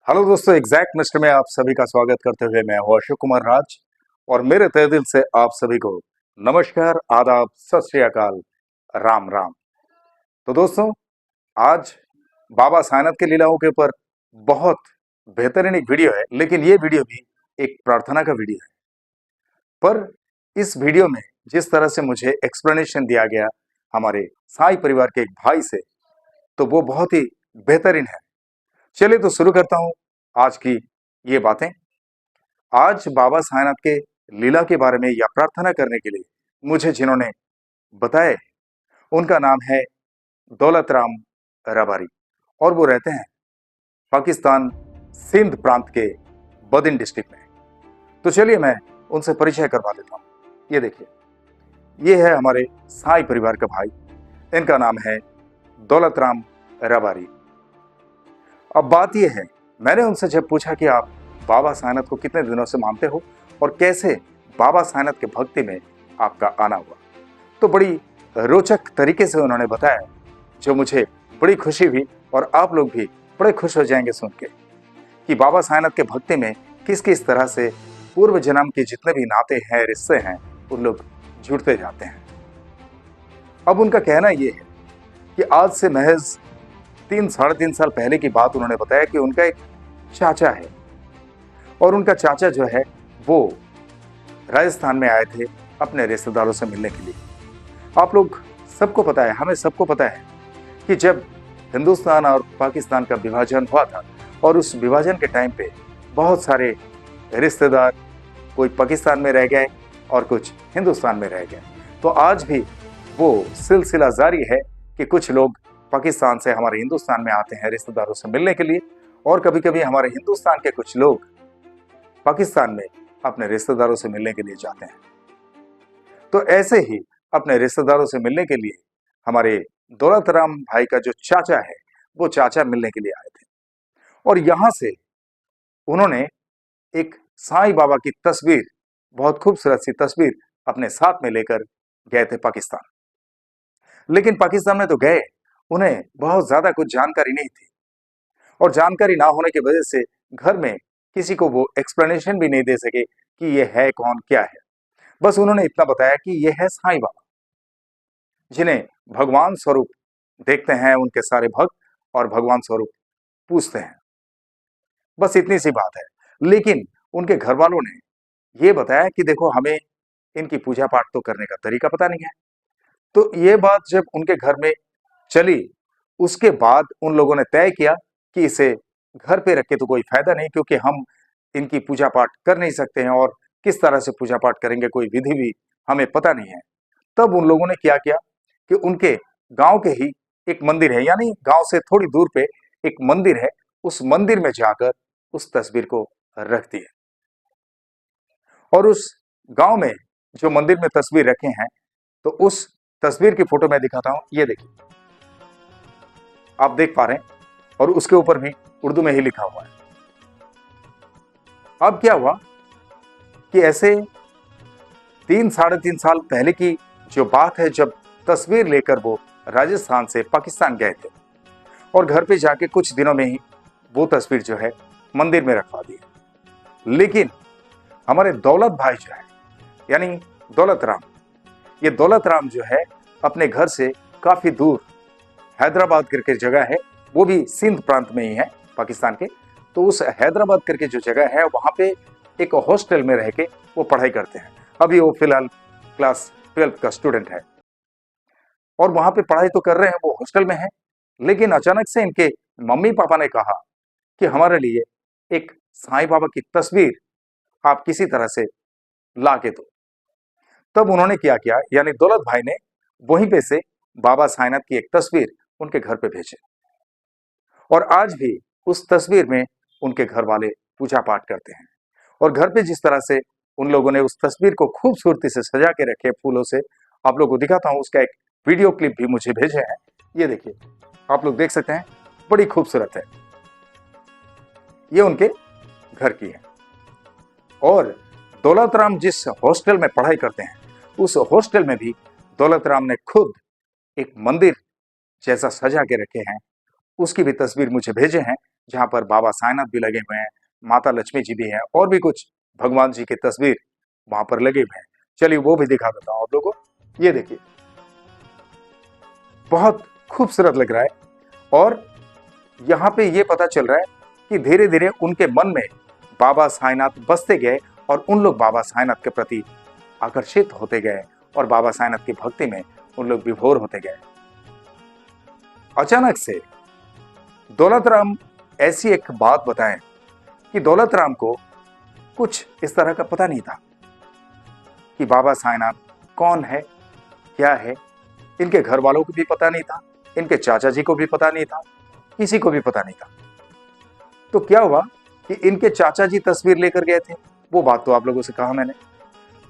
Hello दोस्तों, exact mister में आप सभी का स्वागत करते हुए मैं हूं अशोक कुमार राज। और मेरे तहे दिल से आप सभी को नमस्कार, आदाब, सत श्री अकाल, राम राम। तो दोस्तों, आज बाबा साईनाथ के लीलाओं के ऊपर बहुत बेहतरीन एक वीडियो है, लेकिन ये वीडियो भी एक प्रार्थना का वीडियो है। पर इस वीडियो में जिस तरह से मुझे एक्सप्लेनेशन दिया गया हमारे साई परिवार के एक भाई से, तो वो बहुत ही बेहतरीन है। चलिए तो शुरू करता हूं आज की ये बातें। आज बाबा साईनाथ के लीला के बारे में या प्रार्थना करने के लिए मुझे जिन्होंने बताए, उनका नाम है दौलत राम रबारी, और वो रहते हैं पाकिस्तान सिंध प्रांत के बदिन डिस्ट्रिक्ट में। तो चलिए मैं उनसे परिचय करवा देता हूँ। ये देखिए, ये है हमारे साई परिवार का भाई, इनका नाम है दौलत राम रबारी। अब बात यह है, मैंने उनसे जब पूछा कि आप बाबा साईनाथ को कितने दिनों से मानते हो और कैसे बाबा साईनाथ के भक्ति में आपका आना हुआ, तो बड़ी रोचक तरीके से उन्होंने बताया, जो मुझे बड़ी खुशी हुई और आप लोग भी बड़े खुश हो जाएंगे सुन के कि बाबा साईनाथ के भक्ति में किस किस तरह से पूर्व जन्म के जितने भी नाते हैं, रिश्ते हैं, उन लोग जुड़ते जाते हैं। अब उनका कहना यह है कि आज से महज 3-3.5 साल पहले की बात उन्होंने बताया कि उनका एक चाचा है, और उनका चाचा जो है वो राजस्थान में आए थे अपने रिश्तेदारों से मिलने के लिए। आप लोग सबको पता है, हमें सबको पता है कि जब हिंदुस्तान और पाकिस्तान का विभाजन हुआ था, और उस विभाजन के टाइम पे बहुत सारे रिश्तेदार कोई पाकिस्तान में रह गए और कुछ हिंदुस्तान में रह गए। तो आज भी वो सिलसिला जारी है कि कुछ लोग पाकिस्तान से हमारे हिंदुस्तान में आते हैं रिश्तेदारों से मिलने के लिए, और कभी कभी हमारे हिंदुस्तान के कुछ लोग पाकिस्तान में अपने रिश्तेदारों से मिलने के लिए जाते हैं। तो ऐसे ही अपने रिश्तेदारों से मिलने के लिए हमारे दौलत राम भाई का जो चाचा है, वो चाचा मिलने के लिए आए थे, और यहां से उन्होंने एक साईं बाबा की तस्वीर, बहुत खूबसूरत सी तस्वीर अपने साथ में लेकर गए थे पाकिस्तान। लेकिन पाकिस्तान में तो गए, उन्हें बहुत ज्यादा कुछ जानकारी नहीं थी, और जानकारी ना होने की वजह से घर में किसी को वो एक्सप्लेनेशन भी नहीं दे सके कि ये है कौन, क्या है। बस उन्होंने इतना बताया कि ये है साईं बाबा, जिन्हें भगवान स्वरूप देखते हैं उनके सारे भक्त, और भगवान स्वरूप पूछते हैं। बस इतनी सी बात है। लेकिन उनके घर वालों ने ये बताया कि देखो, हमें इनकी पूजा पाठ तो करने का तरीका पता नहीं है। तो ये बात जब उनके घर में चली, उसके बाद उन लोगों ने तय किया कि इसे घर पे रख के तो कोई फायदा नहीं, क्योंकि हम इनकी पूजा पाठ कर नहीं सकते हैं, और किस तरह से पूजा पाठ करेंगे, कोई विधि भी हमें पता नहीं है। तब उन लोगों ने क्या किया कि उनके गांव के ही एक मंदिर है, यानी गांव से थोड़ी दूर पे एक मंदिर है, उस मंदिर में जाकर उस तस्वीर को रख दिया। और उस गांव में जो मंदिर में तस्वीर रखे हैं, तो उस तस्वीर की फोटो मैं दिखाता हूं। ये देखिए, आप देख पा रहे हैं, और उसके ऊपर भी उर्दू में ही लिखा हुआ है। अब क्या हुआ कि ऐसे 3-3.5 साल पहले की जो बात है, जब तस्वीर लेकर वो राजस्थान से पाकिस्तान गए थे, और घर पे जाके कुछ दिनों में ही वो तस्वीर जो है मंदिर में रखवा दी। लेकिन हमारे दौलत भाई जो है, यानी दौलत राम, ये दौलत राम जो है अपने घर से काफी दूर हैदराबाद करके जगह है, वो भी सिंध प्रांत में ही है पाकिस्तान के। तो उस हैदराबाद करके जो जगह है, वहां पे एक हॉस्टल में रह के वो पढ़ाई करते हैं। अभी वो फिलहाल क्लास 12th का स्टूडेंट है, और वहां पे पढ़ाई तो कर रहे हैं, वो हॉस्टल में है। लेकिन अचानक से इनके मम्मी पापा ने कहा कि हमारे लिए एक साईं बाबा की तस्वीर आप किसी तरह से ला के दो। तब उन्होंने क्या किया, यानी दौलत भाई ने वहीं पे से बाबा साईनाथ की एक तस्वीर उनके घर पे भेजे, और आज भी उस तस्वीर में उनके घर वाले पूजा पाठ करते हैं। और घर पे जिस तरह से उन लोगों ने उस तस्वीर को खूबसूरती से सजा के रखे फूलों से, आप लोगों को दिखाता हूं, उसका एक वीडियो क्लिप भी मुझे भेजे हैं। ये देखिए, आप लोग देख सकते हैं, बड़ी खूबसूरत है। ये उनके घर की है। और दौलत राम जिस हॉस्टल में पढ़ाई करते हैं, उस हॉस्टल में भी दौलत राम ने खुद एक मंदिर जैसा सजा के रखे हैं, उसकी भी तस्वीर मुझे भेजे हैं। जहां पर बाबा साईंनाथ भी लगे हुए हैं, माता लक्ष्मी जी भी हैं और भी कुछ भगवान जी की तस्वीर वहां पर लगे हुए हैं। चलिए वो भी दिखा देता हूं आप लोगों को। ये देखिए, बहुत खूबसूरत लग रहा है और यहाँ पे ये पता चल रहा है कि धीरे धीरे उनके मन में बाबा साईंनाथ बसते गए और उन लोग बाबा साईंनाथ के प्रति आकर्षित होते गए और बाबा साईंनाथ की भक्ति में उन लोग विभोर होते गए। अचानक से दौलत राम ऐसी एक बात बताएं कि दौलत राम को कुछ इस तरह का पता नहीं था कि बाबा साईंनाथ कौन है, क्या है। इनके घर वालों को भी पता नहीं था, इनके चाचा जी को भी पता नहीं था, किसी को भी पता नहीं था। तो क्या हुआ कि इनके चाचा जी तस्वीर लेकर गए थे, वो बात तो आप लोगों से कहा मैंने,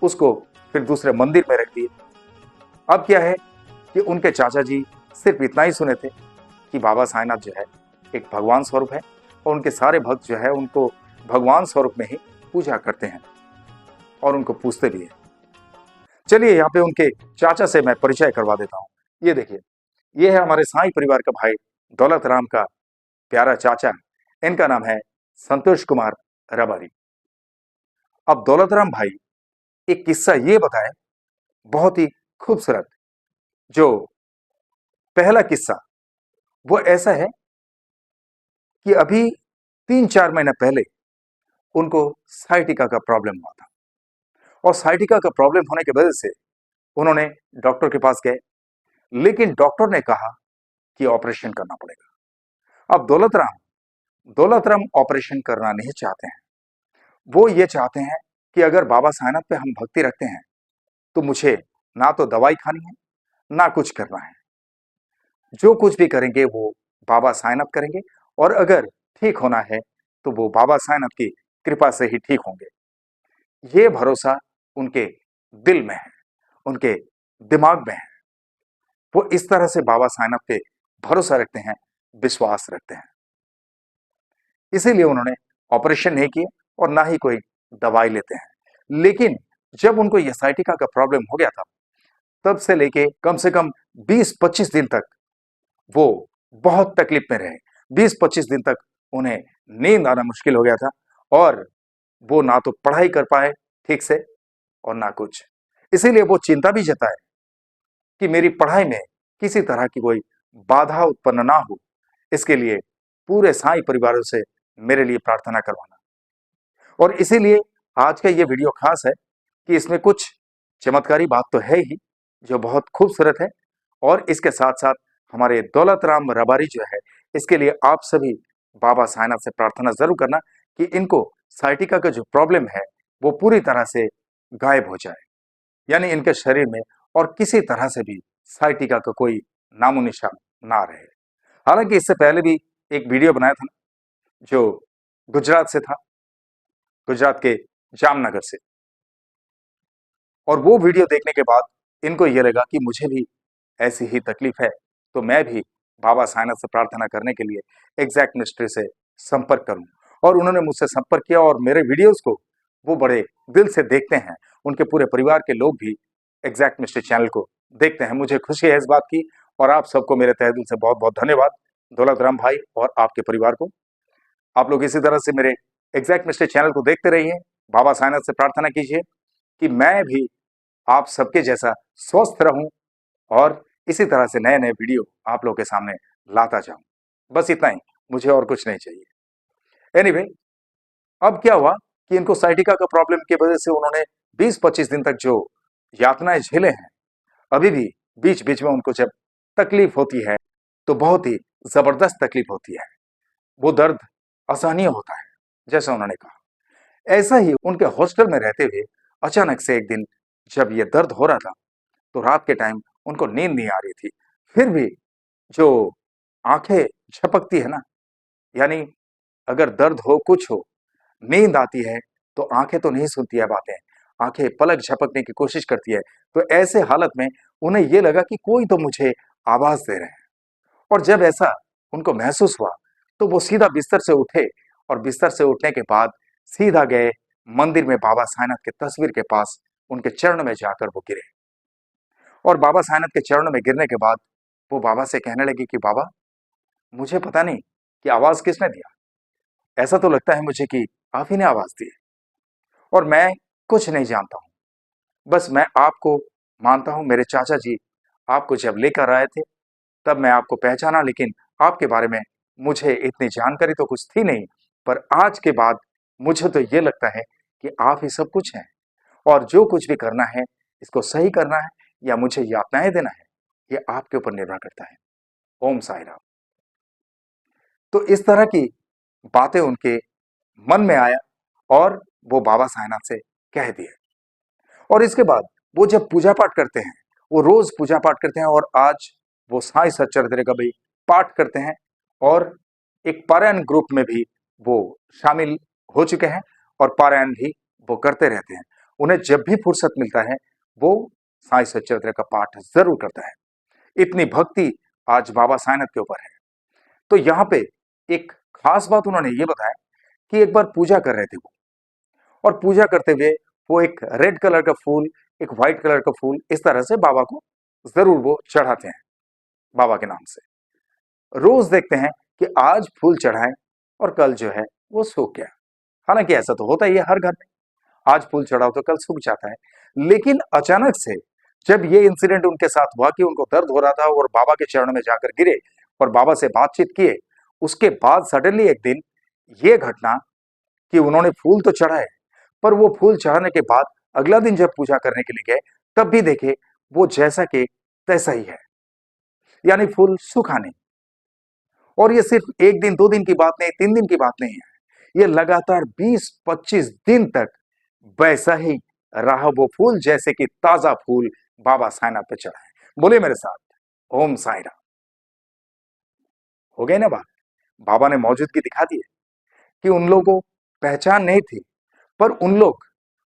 उसको फिर दूसरे मंदिर में रख दिए। अब क्या है कि उनके चाचा जी सिर्फ इतना ही सुने थे कि बाबा साईंनाथ जो है एक भगवान स्वरूप है और उनके सारे भक्त जो है उनको भगवान स्वरूप में ही पूजा करते हैं और उनको पूछते भी हैं। चलिए यहाँ पे उनके चाचा से मैं परिचय करवा देता हूँ। ये देखिए, ये है हमारे साईं परिवार का भाई दौलत राम का प्यारा चाचा है। इनका नाम है संतोष कुमार रबारी। अब दौलत राम भाई एक किस्सा ये बताए, बहुत ही खूबसूरत। जो पहला किस्सा वो ऐसा है कि अभी 3-4 महीने पहले उनको साइटिका का प्रॉब्लम हुआ था और साइटिका का प्रॉब्लम होने की वजह से उन्होंने डॉक्टर के पास गए, लेकिन डॉक्टर ने कहा कि ऑपरेशन करना पड़ेगा। अब दौलत राम ऑपरेशन करना नहीं चाहते हैं। वो ये चाहते हैं कि अगर बाबा साईंनाथ पे हम भक्ति रखते हैं तो मुझे ना तो दवाई खानी है, ना कुछ करना है। जो कुछ भी करेंगे वो बाबा साईंनाथ करेंगे और अगर ठीक होना है तो वो बाबा साईंनाथ की कृपा से ही ठीक होंगे। ये भरोसा उनके दिल में है, उनके दिमाग में है। वो इस तरह से बाबा साईंनाथ पे भरोसा रखते हैं, विश्वास रखते हैं। इसीलिए उन्होंने ऑपरेशन नहीं किए और ना ही कोई दवाई लेते हैं। लेकिन जब उनको ये साइटिका का प्रॉब्लम हो गया था, तब से लेके कम से कम 20-25 दिन तक वो बहुत तकलीफ में रहे। 20-25 दिन तक उन्हें नींद आना मुश्किल हो गया था और वो ना तो पढ़ाई कर पाए ठीक से और ना कुछ। इसीलिए वो चिंता भी जताए कि मेरी पढ़ाई में किसी तरह की कोई बाधा उत्पन्न ना हो, इसके लिए पूरे साईं परिवारों से मेरे लिए प्रार्थना करवाना। और इसीलिए आज का ये वीडियो खास है कि इसमें कुछ चमत्कारी बात तो है ही, जो बहुत खूबसूरत है। और इसके साथ साथ हमारे दौलत राम रबारी जो है, इसके लिए आप सभी बाबा साईंनाथ से प्रार्थना जरूर करना कि इनको साइटिका का जो प्रॉब्लम है वो पूरी तरह से गायब हो जाए, यानी इनके शरीर में और किसी तरह से भी साइटिका का कोई नामो निशान ना रहे। हालांकि इससे पहले भी एक वीडियो बनाया था ना, जो गुजरात से था, गुजरात के जामनगर से, और वो वीडियो देखने के बाद इनको ये लगा कि मुझे भी ऐसी ही तकलीफ है, तो मैं भी बाबा साईंनाथ से प्रार्थना करने के लिए एग्जैक्ट मिस्ट्री से संपर्क करूं। और उन्होंने मुझसे संपर्क किया और मेरे वीडियोस को वो बड़े दिल से देखते हैं। उनके पूरे परिवार के लोग भी एग्जैक्ट मिस्ट्री चैनल को देखते हैं। मुझे खुशी है इस बात की और आप सबको मेरे तहे दिल से बहुत बहुत धन्यवाद, दौलत राम भाई और आपके परिवार को। आप लोग इसी तरह से मेरे एग्जैक्ट मिस्ट्री चैनल को देखते रहिए। बाबा साईंनाथ से प्रार्थना कीजिए कि मैं भी आप सबके जैसा स्वस्थ रहूं और इसी तरह से नए नए वीडियो आप लोगों के सामने लाता जाऊं। बस इतना ही, मुझे और कुछ नहीं चाहिए। एनीवे, अब क्या हुआ कि इनको साइटिका का प्रॉब्लम की वजह से उन्होंने 20-25 दिन तक जो यातनाएं झेले हैं, अभी भी बीच बीच में उनको जब तकलीफ होती है तो बहुत ही जबरदस्त तकलीफ होती है। वो दर्द असहनीय होता है, जैसा उन्होंने कहा। ऐसा ही उनके हॉस्टल में रहते हुए अचानक से एक दिन जब ये दर्द हो रहा था तो रात के टाइम उनको नींद नहीं आ रही थी। फिर भी जो आंखें झपकती है ना, यानी अगर दर्द हो कुछ हो, नींद आती है तो आंखें तो नहीं सुनती है बातें, आंखें पलक झपकने की कोशिश करती है। तो ऐसे हालत में उन्हें यह लगा कि कोई तो मुझे आवाज दे रहे हैं। और जब ऐसा उनको महसूस हुआ तो वो सीधा बिस्तर से उठे और बिस्तर से उठने के बाद सीधा गए मंदिर में बाबा साईंनाथ के तस्वीर के पास, उनके चरणों में जाकर वो गिरे। और बाबा साईंनाथ के चरणों में गिरने के बाद वो बाबा से कहने लगी कि बाबा, मुझे पता नहीं कि आवाज किसने दिया, ऐसा तो लगता है मुझे कि आप ही ने आवाज दी है और मैं कुछ नहीं जानता हूँ। बस मैं आपको मानता हूँ, मेरे चाचा जी आपको जब लेकर आए थे तब मैं आपको पहचाना, लेकिन आपके बारे में मुझे इतनी जानकारी तो कुछ थी नहीं। पर आज के बाद मुझे तो ये लगता है कि आप ही सब कुछ हैं और जो कुछ भी करना है, इसको सही करना है या मुझे यातनाएँ देना है, ये आपके ऊपर निर्भर करता है। ओम साईं राम। तो इस तरह की बातें उनके मन में आया और वो बाबा साईंनाथ से कह दिए। और इसके बाद वो जब पूजा पाठ करते हैं, वो रोज पूजा पाठ करते हैं और आज वो साईं सच्चरित्र का भी पाठ करते हैं और एक पारायण ग्रुप में भी वो शामिल हो चुके हैं और पारायण भी वो करते रहते हैं। उन्हें जब भी फुर्सत मिलता है, वो साईं सच्चरित्र का पाठ जरूर करता है। इतनी भक्ति आज बाबा साईंनाथ के ऊपर है। तो यहाँ पे एक खास बात उन्होंने ये बताया कि एक बार पूजा कर रहे थे वो, और पूजा करते हुए वो एक रेड कलर का फूल, एक व्हाइट कलर का फूल इस तरह से बाबा को जरूर वो चढ़ाते हैं बाबा के नाम से। रोज देखते हैं कि आज फूल चढ़ाएं और कल जो है वो सूख गया। हालांकि ऐसा तो होता ही है हर घर में, आज फूल चढ़ाओ तो कल सूख जाता है। लेकिन अचानक से जब ये इंसिडेंट उनके साथ हुआ कि उनको दर्द हो रहा था और बाबा के चरणों में जाकर गिरे और बाबा से बातचीत किए, उसके बाद सडनली एक दिन ये घटना कि उन्होंने फूल तो चढ़ाए, पर वो फूल चढ़ाने के बाद अगला दिन जब पूजा करने के लिए गए, तब भी देखे वो जैसा के तैसा ही है, यानी फूल सूखा नहीं। और ये सिर्फ एक दिन, 2 दिन की बात नहीं, 3 दिन की बात नहीं है। ये लगातार 20-25 दिन तक वैसा ही रहा वो फूल, जैसे कि ताजा फूल बाबा साईंनाथ पे चढ़ा है। बोले मेरे साथ, ओम साईं राम। हो गई ना बात? बाबा ने मौजूदगी दिखा दी है कि उन लोगों को पहचान नहीं थी, पर उन लोग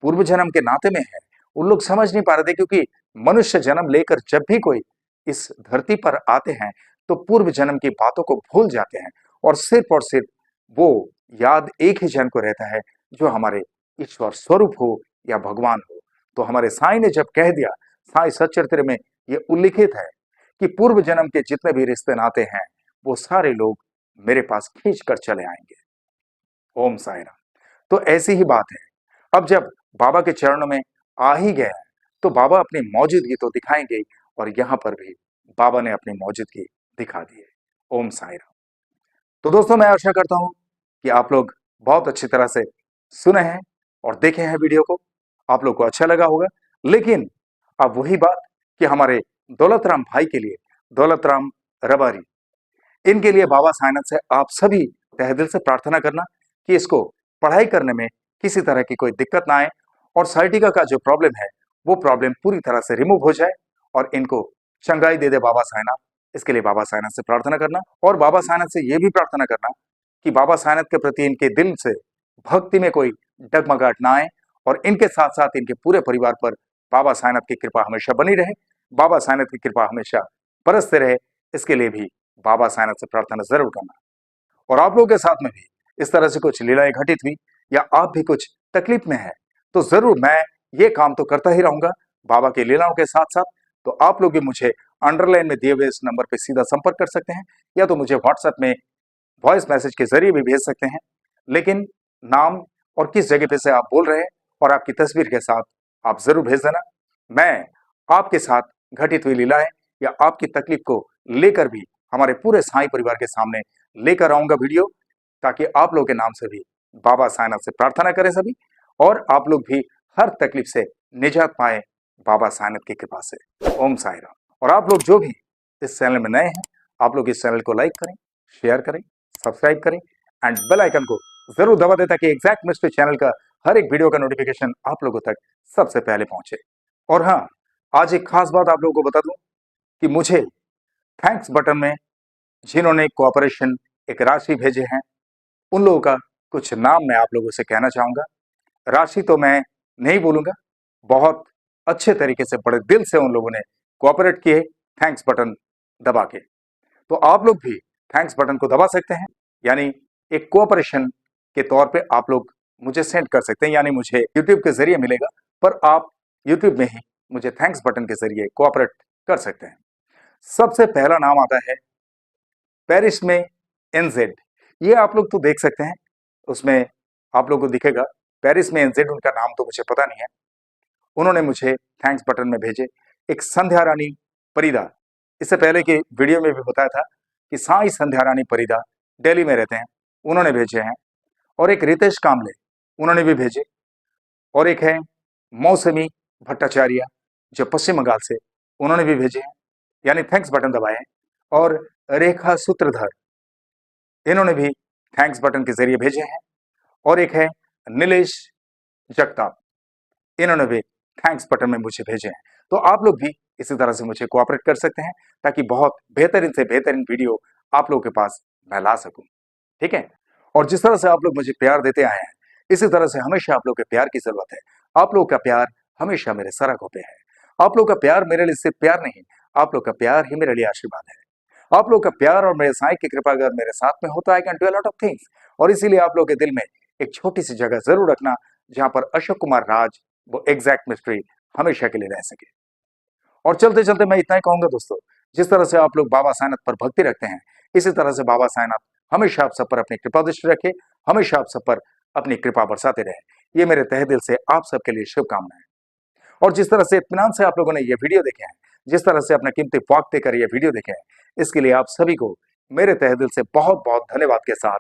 पूर्व जन्म के नाते में है। उन लोग समझ नहीं पा रहे थे, क्योंकि मनुष्य जन्म लेकर जब भी कोई इस धरती पर आते हैं, तो पूर्व जन्म की बातों को भूल जाते हैं और सिर्फ वो याद एक ही जन को रहता है, जो हमारे ईश्वर स्वरूप हो या भगवान हो। तो हमारे साईं ने जब कह दिया, साईं सच्चरित्र में ये उल्लिखित है कि पूर्व जन्म के जितने भी रिश्ते नाते हैं, वो सारे लोग मेरे पास खींच कर चले आएंगे। ओम साईं राम। तो ऐसी ही बात है। अब जब बाबा के चरणों में आ ही गया है, तो बाबा अपनी मौजूदगी तो दिखाएंगे ही, और यहाँ पर भी बाबा ने अपनी मौजूदगी दिखा दी है। ओम साईं राम। तो दोस्तों, मैं आशा करता हूँ कि आप लोग बहुत अच्छी तरह से सुने हैं और देखे हैं वीडियो को, आप लोग को अच्छा लगा होगा। लेकिन अब वही बात कि हमारे दौलत राम भाई के लिए, दौलत राम रबारी, इनके लिए बाबा साईंनाथ से आप सभी तहे दिल से प्रार्थना करना कि इसको पढ़ाई करने में किसी तरह की कोई दिक्कत ना आए और साइटिका का जो प्रॉब्लम है, वो प्रॉब्लम पूरी तरह से रिमूव हो जाए और इनको चंगाई दे दे बाबा साईंनाथ। इसके लिए बाबा साईंनाथ से प्रार्थना करना और बाबा साईंनाथ से ये भी प्रार्थना करना कि बाबा साईंनाथ के प्रति इनके दिल से भक्ति में कोई डगमगाहट ना आए और इनके साथ साथ इनके पूरे परिवार पर बाबा साईंनाथ की कृपा हमेशा बनी रहे, बाबा साईंनाथ की कृपा हमेशा बरसते रहे। इसके लिए भी बाबा साईंनाथ से प्रार्थना जरूर करना। और आप लोगों के साथ में भी इस तरह से कुछ लीलाएं घटित हुई या आप भी कुछ तकलीफ में हैं, तो जरूर मैं ये काम तो करता ही रहूंगा बाबा की लीलाओं के साथ साथ। तो आप लोग भी मुझे अंडरलाइन में दिए हुए इस नंबर पे सीधा संपर्क कर सकते हैं, या तो मुझे व्हाट्सएप में वॉइस मैसेज के जरिए भी भेज सकते हैं। लेकिन नाम और किस जगह पे से आप बोल रहे हैं और आपकी तस्वीर के साथ आप जरूर भेज देना। मैं आपके साथ घटित हुई लीलाएं या आपकी तकलीफ को लेकर भी हमारे पूरे साईं परिवार के सामने लेकर आऊंगा वीडियो, ताकि आप लोगों के नाम से भी बाबा साईंनाथ से प्रार्थना करें सभी, और आप लोग भी हर तकलीफ से निजात पाए बाबा साईंनाथ की कृपा से। ओम साईं राम। और आप लोग जो भी इस चैनल में नए हैं, आप लोग इस चैनल को लाइक करें, शेयर करें, सब्सक्राइब करें एंड बेल आइकन को जरूर दबा दें, ताकि एग्जैक्ट मिस्ट्री चैनल का हर एक वीडियो का नोटिफिकेशन आप लोगों तक सबसे पहले पहुंचे। और हाँ, आज एक खास बात आप लोगों को बता दूं कि मुझे थैंक्स बटन में जिन्होंने कोऑपरेशन एक राशि भेजे हैं, उन लोगों का कुछ नाम मैं आप लोगों से कहना चाहूंगा। राशि तो मैं नहीं बोलूंगा, बहुत अच्छे तरीके से बड़े दिल से उन लोगों ने कोऑपरेट किए थैंक्स बटन दबा के। तो आप लोग भी थैंक्स बटन को दबा सकते हैं, यानी एक कोऑपरेशन के तौर पे आप लोग मुझे सेंड कर सकते हैं, यानी मुझे यूट्यूब के जरिए मिलेगा, पर आप यूट्यूब में ही मुझे थैंक्स बटन के जरिए कोऑपरेट कर सकते हैं। सबसे पहला नाम आता है पेरिस में एनजेड। ये आप लोग तो देख सकते हैं, उसमें आप लोगों को दिखेगा पेरिस में एनजेड, उनका नाम तो मुझे पता नहीं है। उन्होंने मुझे थैंक्स बटन में भेजे एक संध्या रानी परिदा, इससे पहले की वीडियो में भी बताया था कि साई संध्या रानी परिदा दिल्ली में रहते हैं, उन्होंने भेजे हैं। और एक रितेश कामले, उन्होंने भी भेजे। और एक है मौसमी भट्टाचार्य जो पश्चिम बंगाल से, उन्होंने भी भेजे हैं, यानी थैंक्स बटन दबाए हैं। और रेखा सूत्रधर, इन्होंने भी थैंक्स बटन के जरिए भेजे हैं। और एक है नीलेश जगताप, इन्होंने भी थैंक्स बटन में मुझे भेजे हैं। तो आप लोग भी इसी तरह से मुझे कोऑपरेट कर सकते हैं ताकि बहुत बेहतरीन से बेहतरीन वीडियो आप लोगों के पास मैं ला सकूं, ठीक है। और जिस तरह से आप लोग मुझे प्यार देते आए हैं, इसी तरह से हमेशा आप लोग के प्यार की जरूरत है। आप लोग का प्यार हमेशा मेरे सर आंखों पे है। आप लोग का प्यार मेरे लिए सिर्फ प्यार नहीं, आप लोग का प्यार ही मेरे लिए आशीर्वाद है। आप लोग का प्यार और मेरे साईं की कृपा अगर मेरे साथ में होता है, I can do a lot of things. और इसीलिए आप लोग के दिल में एक छोटी सी जगह जरूर रखना जहां पर अशोक कुमार राज वो एग्जैक्ट मिस्ट्री हमेशा के लिए रह सके। और चलते चलते मैं इतना ही कहूंगा दोस्तों, जिस तरह से आप लोग बाबा साईनाथ पर भक्ति रखते हैं, इसी तरह से बाबा साईनाथ हमेशा आप सब पर अपनी कृपा दृष्टि रखे, हमेशा आप सब पर अपनी कृपा बरसाते रहे। ये मेरे तहे दिल से आप सबके लिए शुभकामनाएं। और जिस तरह से इत्मीनान से आप लोगों ने ये वीडियो देखे हैं, जिस तरह से अपना कीमती वक्त देकर ये वीडियो देखे हैं, इसके लिए आप सभी को मेरे तहे दिल से बहुत बहुत धन्यवाद के साथ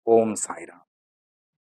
ओम साई राम।